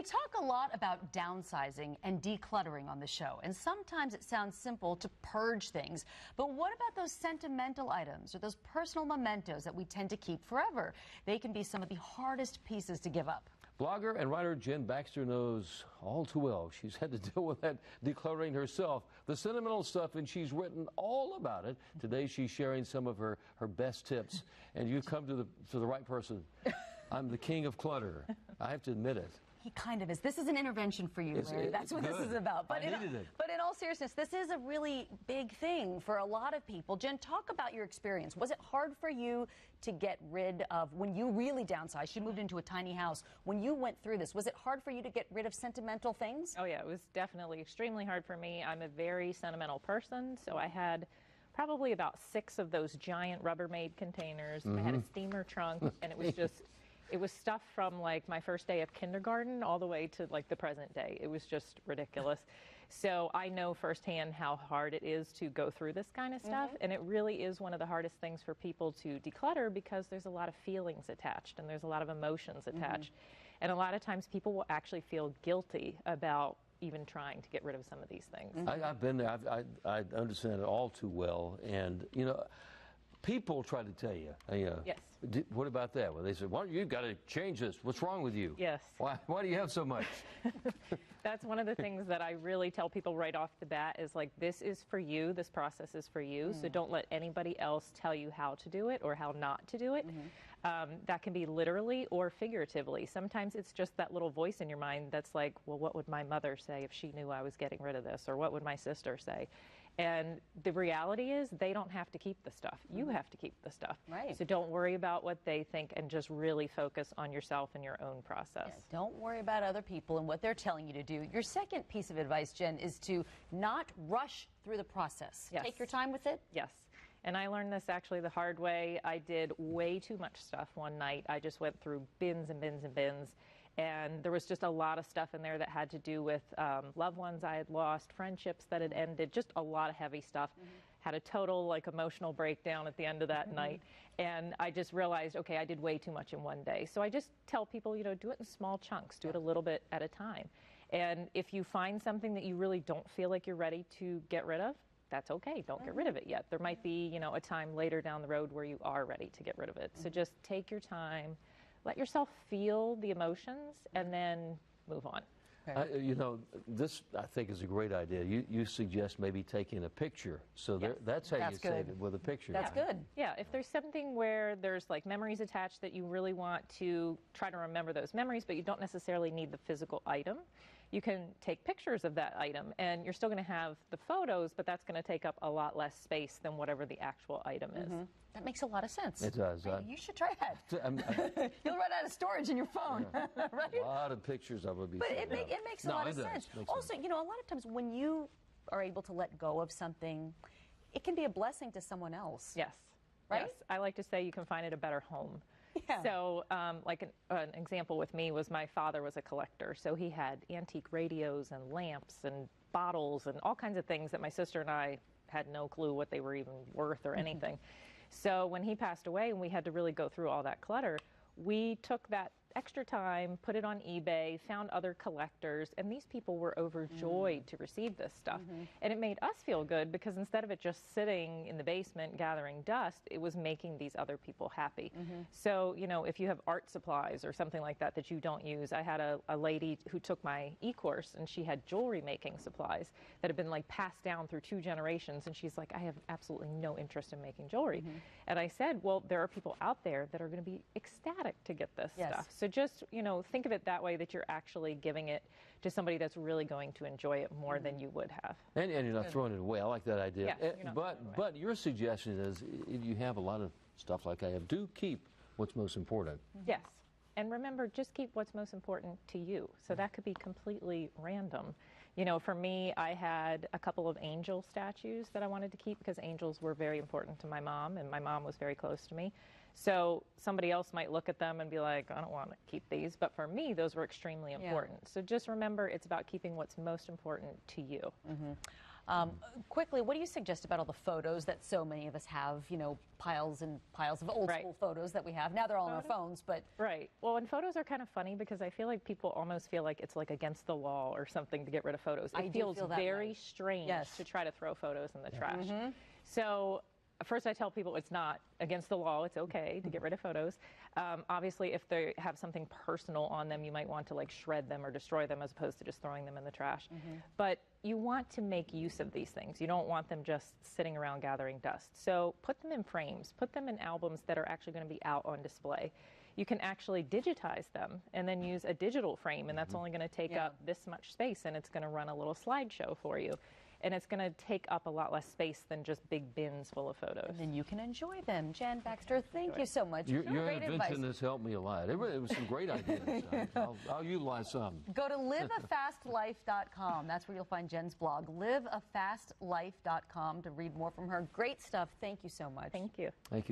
We talk a lot about downsizing and decluttering on the show, and sometimes it sounds simple to purge things. But what about those sentimental items or those personal mementos that we tend to keep forever? They can be some of the hardest pieces to give up. Blogger and writer Jen Baxter knows all too well. She's had to deal with that decluttering herself, the sentimental stuff, and she's written all about it. Today she's sharing some of her best tips, and you've come to the right person. I'm the king of clutter. I have to admit it. He kind of is. This is an intervention for you, Larry. That's what this is about. But in all seriousness, this is a really big thing for a lot of people. Jen, talk about your experience. Was it hard for you to get rid of, when you really downsized, you moved into a tiny house, when you went through this, was it hard for you to get rid of sentimental things? Oh yeah, it was definitely extremely hard for me. I'm a very sentimental person, so I had probably about 6 of those giant Rubbermaid containers. I had a steamer trunk, and it was just... It was stuff from like my first day of kindergarten all the way to like the present day. It was just ridiculous. So I know firsthand how hard it is to go through this kind of stuff. And it really is one of the hardest things for people to declutter because there's a lot of feelings attached and there's a lot of emotions attached. And a lot of times people will actually feel guilty about even trying to get rid of some of these things. I've been there. I understand it all too well. And, you know, people try to tell you, yes. What about that? Well, they say, well, you've got to change this. What's wrong with you? Yes. Why do you have so much? That's one of the things that I really tell people right off the bat is like, this is for you. This process is for you. So don't let anybody else tell you how to do it or how not to do it. That can be literally or figuratively. Sometimes it's just that little voice in your mind that's like, well, what would my mother say if she knew I was getting rid of this? Or what would my sister say? And the reality is they don't have to keep the stuff. You have to keep the stuff. Right. So don't worry about what they think and just really focus on yourself and your own process. Yeah, don't worry about other people and what they're telling you to do. Your second piece of advice, Jen, is to not rush through the process. Yes. Take your time with it. Yes. And I learned this actually the hard way. I did way too much stuff one night. I just went through bins and bins and bins. And there was just a lot of stuff in there that had to do with loved ones I had lost, friendships that had ended, just a lot of heavy stuff. Had a total like emotional breakdown at the end of that night. And I just realized, okay, I did way too much in one day. So I just tell people, you know, do it in small chunks, do it a little bit at a time. And if you find something that you really don't feel like you're ready to get rid of, that's okay. Don't get rid of it yet. There might be, you know, a time later down the road where you are ready to get rid of it. So just take your time. Let yourself feel the emotions and then move on. You know, this I think is a great idea. You suggest maybe taking a picture. So that's how you save it, with a picture. That's good. Yeah, if there's something where there's like memories attached that you really want to try to remember those memories, but you don't necessarily need the physical item, you can take pictures of that item and you're still going to have the photos, but that's going to take up a lot less space than whatever the actual item is. That makes a lot of sense. It does. Hey, you should try that. You'll run out of storage in your phone, right? A lot of pictures of it. But it makes a lot of sense. Also, you know, a lot of times when you are able to let go of something, it can be a blessing to someone else. Yes. Right? Yes. I like to say you can find it a better home. Yeah. So, like an example with me was my father was a collector. So he had antique radios and lamps and bottles and all kinds of things that my sister and I had no clue what they were even worth or anything. So when he passed away and we had to really go through all that clutter, we took that extra time, put it on eBay, found other collectors, and these people were overjoyed to receive this stuff. And it made us feel good because instead of it just sitting in the basement gathering dust, it was making these other people happy. So, you know, if you have art supplies or something like that that you don't use, I had a lady who took my e-course and she had jewelry making supplies that had been like passed down through 2 generations, and she's like, I have absolutely no interest in making jewelry. And I said, well, there are people out there that are going to be ecstatic to get this stuff. So just, you know, think of it that way, that you're actually giving it to somebody that's really going to enjoy it more than you would have. And you're not throwing it away. I like that idea. Yeah, but your suggestion is, if you have a lot of stuff like I have, do keep what's most important. Yes. And remember, just keep what's most important to you. So that could be completely random. You know, for me, I had a couple of angel statues that I wanted to keep because angels were very important to my mom, and my mom was very close to me. So somebody else might look at them and be like, I don't want to keep these. But for me, those were extremely important. So just remember, it's about keeping what's most important to you. Quickly, what do you suggest about all the photos that so many of us have, you know, piles and piles of old school photos that we have? Now they're all on our phones, but... Right. Well, and photos are kind of funny because I feel like people almost feel like it's like against the law or something to get rid of photos. It feels very strange to try to throw photos in the trash. So first I tell people it's not against the law. It's okay to get rid of photos. Obviously, if they have something personal on them, you might want to like shred them or destroy them as opposed to just throwing them in the trash. But you want to make use of these things. You don't want them just sitting around gathering dust. So put them in frames. Put them in albums that are actually going to be out on display. You can actually digitize them and then use a digital frame, and that's only going to take up this much space, and it's going to run a little slideshow for you. And it's going to take up a lot less space than just big bins full of photos. And then you can enjoy them. Jen Baxter, thank you so much. Your great invention advice. has helped me a lot. It was some great ideas. I'll utilize some. Go to liveafastlife.com. That's where you'll find Jen's blog. Liveafastlife.com to read more from her. Great stuff. Thank you so much. Thank you. Thank you.